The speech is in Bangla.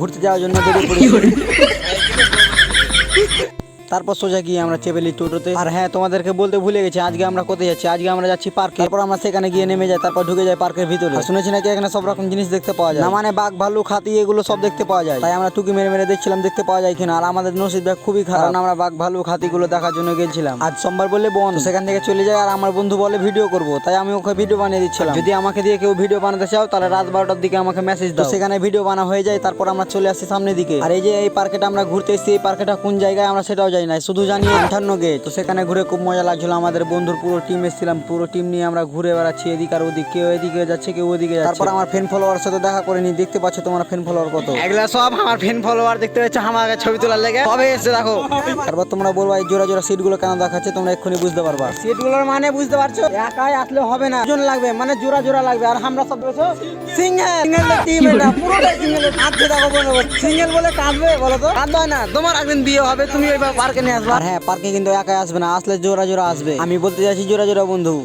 ঘুরতে যাওয়ার জন্য বেরিয়ে পড়ি। তারপর সোজা গিয়ে আমরা চেপেলি টোটোতে। আর হ্যাঁ, তোমাদেরকে বলতে ভুলে গেছি, আজকে আমরা কোথায় যাচ্ছি। আজকে আমরা যাচ্ছি পার্কে। তারপর আমরা সেখানে গিয়ে নেমে যাই, তারপর ঢুকে যাই পার্কের ভিতরে। শুনেছি নাকি এখানে সব রকম জিনিস দেখতে পাওয়া যায়, না মানে বাঘ ভাল্লুক হাতি এগুলো সব দেখতে পাওয়া যায়। তাই আমরা টুকি মেরে মেরে দেখছিলাম দেখতে পাওয়া যায় কিনা। আর আমাদের নসিবটা খুবই খারাপ, কারণ আমরা বাঘ ভাল্লুক হাতিগুলো দেখার জন্য গেছিলাম। আজ সোমবার বলে বন্ধ, সেখান থেকে চলে যায়। আর আমার বন্ধু বলে ভিডিও করবো, তাই আমি ওকে ভিডিও বানিয়ে দিচ্ছিলাম। যদি আমাকে দিয়ে কেউ ভিডিও বানাতে চাও তাহলে রাত 12টার দিকে আমাকে মেসেজ দাও, সেখানে ভিডিও বানা হয়ে যায়। তারপর আমরা চলে আসি সামনের দিকে। আর এই যে এই পার্কেটা আমরা ঘুরতে এসেছি, এই পার্কেটা কোন জায়গায় আমরা সেটাও জানি না, শুধু জানি 58 গেট। তো সেখানে ঘুরে খুব মজা লাগছিল। আমাদের বন্ধুর পুরো টিম এসেছিলাম, পুরো টিম নিয়ে আমরা ঘুরে বেড়াচ্ছি এদিক আর ওদিক, কেউ এদিকে যাচ্ছে কেউ ওদিকে যাচ্ছে। তারপর আমার ফ্রেন্ড ফলোয়ার সাথে দেখা করে নি। দেখতে পাচ্ছ তোমার ফ্রেন্ড ফলোয়ার কত, এগুলা সব আমার ফ্রেন্ড ফলোয়ার। দেখতে পাচ্ছ আমাকে ছবি তোলার লেগে কবে এসে দেখো। তারপর তোমরা বলবা এই জোড়া জোড়া সিট গুলো কেন দেখাচ্ছে, তোমরা এক্ষুনি বুঝতে পারবা। সিট গুলোর মানে বুঝতে পারছো, একাই আসলে হবে না, দুজন লাগবে, মানে জোড়া জোড়া লাগবে। আর আমরা সব সিঙ্গেল টিম, এটা পুরোটাই সিঙ্গেল। কাঁদতে দেখো সিঙ্গেল বলে কাঁদবে, বলো তো কাঁদবে না। তোমার একদিন বিয়ে হবে, তুমি ওই পার্কে নিয়ে আসবে। আর হ্যাঁ, পার্কে কিন্তু একাই আসবে না, আসলে জোড়া জোড়া আসবে। আমি বলতে চাইছি জোড়া জোড়া বন্ধু।